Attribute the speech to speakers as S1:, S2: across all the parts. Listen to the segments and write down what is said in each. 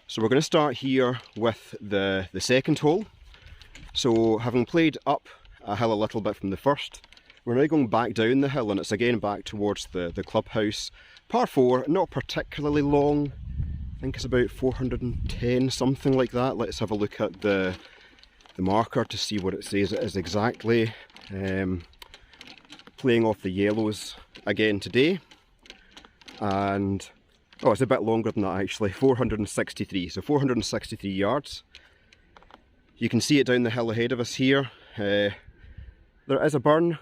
S1: So we're going to start here with the second hole. So having played up a hill a little bit from the first, we're now going back down the hill, and it's again back towards the clubhouse. Par 4, not particularly long. I think it's about 410, something like that. Let's have a look at the marker to see what it says it is exactly. Playing off the yellows again today, and oh, it's a bit longer than that actually, 463, so 463 yards. You can see it down the hill ahead of us here. There is a burn,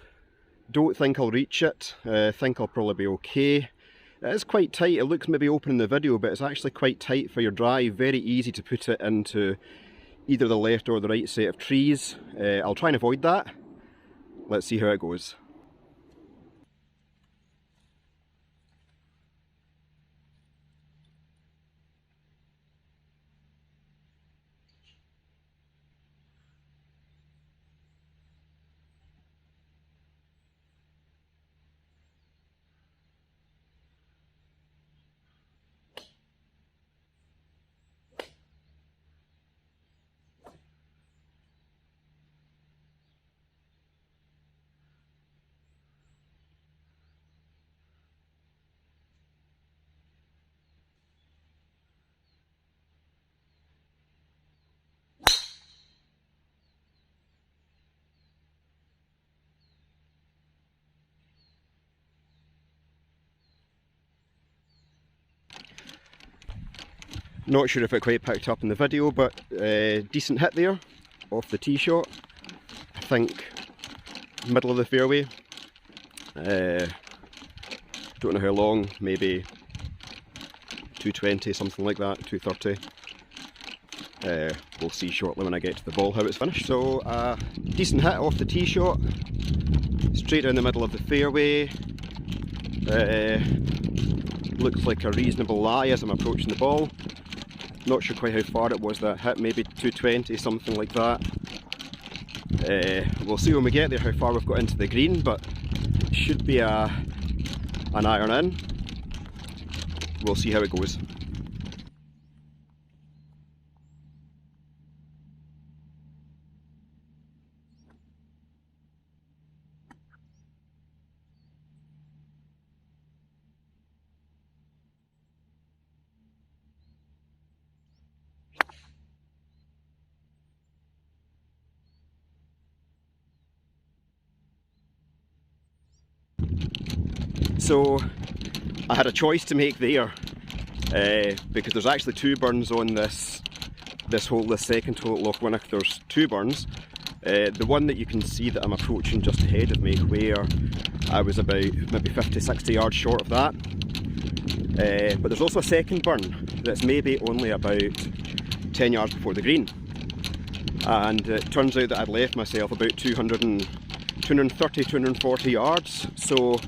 S1: don't think I'll reach it, think I'll probably be okay. It is quite tight, it looks maybe open in the video, but it's actually quite tight for your drive, very easy to put it into either the left or the right set of trees. I'll try and avoid that. Let's see how it goes. Not sure if it quite picked up in the video, but decent hit there off the tee shot. I think middle of the fairway. Don't know how long, maybe 220, something like that, 230. We'll see shortly when I get to the ball how it's finished. So decent hit off the tee shot, straight down the middle of the fairway. Looks like a reasonable lie as I'm approaching the ball. Not sure quite how far it was that hit, maybe 220, something like that. We'll see when we get there how far we've got into the green, but it should be an iron in. We'll see how it goes. So I had a choice to make there, because there's actually two burns on this hole, this second hole at Lochwinnoch. There's two burns. The one that you can see that I'm approaching just ahead of me, where I was about maybe 50-60 yards short of that. But there's also a second burn that's maybe only about 10 yards before the green. And it turns out that I'd left myself about 230, 240 yards. So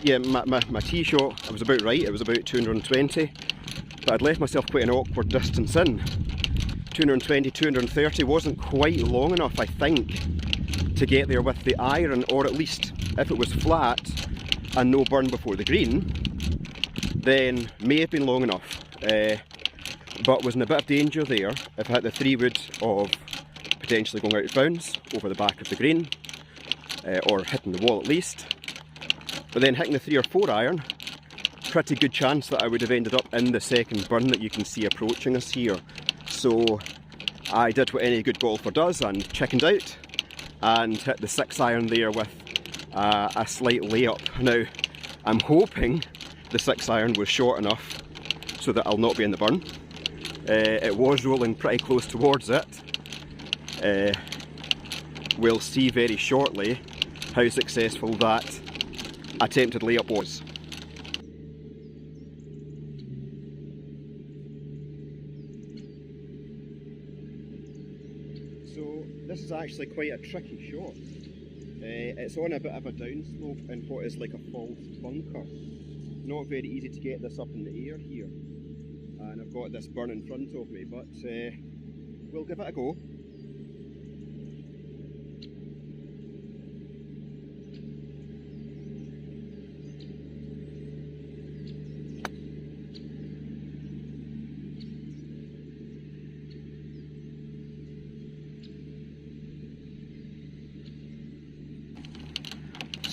S1: yeah, my tee shot, I was about right, it was about 220, but I'd left myself quite an awkward distance in. 220, 230 wasn't quite long enough, I think, to get there with the iron, or at least if it was flat and no burn before the green, then may have been long enough, but was in a bit of danger there if I hit the 3-wood of potentially going out of bounds over the back of the green, or hitting the wall at least. But then hitting the 3 or 4 iron, pretty good chance that I would have ended up in the second burn that you can see approaching us here. So I did what any good golfer does and chickened out and hit the 6 iron there with a slight layup. Now I'm hoping the 6 iron was short enough so that I'll not be in the burn. It was rolling pretty close towards it. We'll see very shortly how successful that attempted layup was. So this is actually quite a tricky shot. It's on a bit of a downslope in what is like a false bunker. Not very easy to get this up in the air here. And I've got this burn in front of me, but we'll give it a go.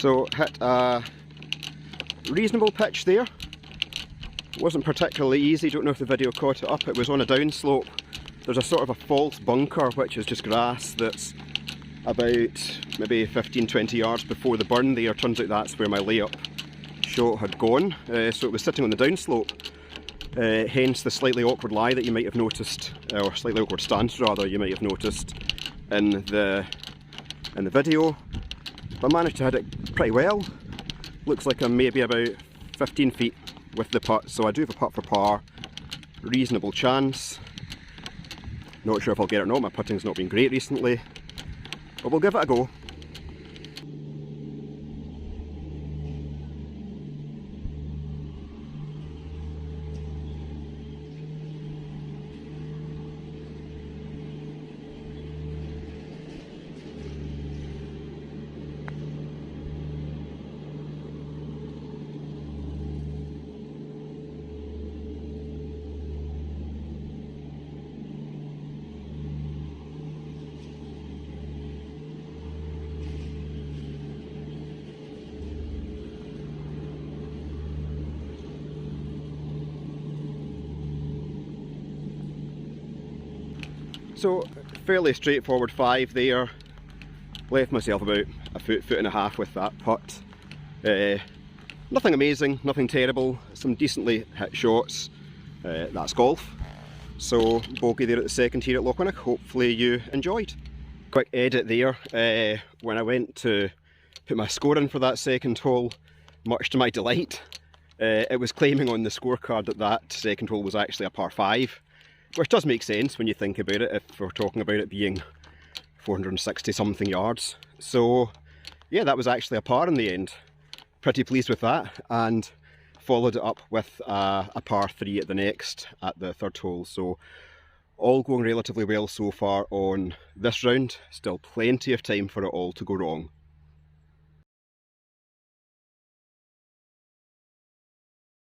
S1: So hit a reasonable pitch there. Wasn't particularly easy, don't know if the video caught it up. It was on a downslope. There's a sort of a false bunker which is just grass that's about maybe 15-20 yards before the burn there. Turns out that's where my layup shot had gone. So it was sitting on the downslope. Hence the slightly awkward lie that you might have noticed, or slightly awkward stance rather, you might have noticed in the video. But I managed to hit it pretty well. Looks like I'm maybe about 15 feet with the putt, so I do have a putt for par. Reasonable chance. Not sure if I'll get it or not, my putting's not been great recently. But we'll give it a go. So, fairly straightforward 5 there. Left myself about a foot and a half with that putt. Nothing amazing, nothing terrible, some decently hit shots. That's golf. So, bogey there at the second here at Lochwinnoch. Hopefully you enjoyed. Quick edit there. When I went to put my score in for that second hole, much to my delight, it was claiming on the scorecard that that second hole was actually a par 5. Which does make sense when you think about it, if we're talking about it being 460 something yards. So yeah, that was actually a par in the end. Pretty pleased with that, and followed it up with a par 3 at the next, at the third hole. So all going relatively well so far on this round. Still plenty of time for it all to go wrong.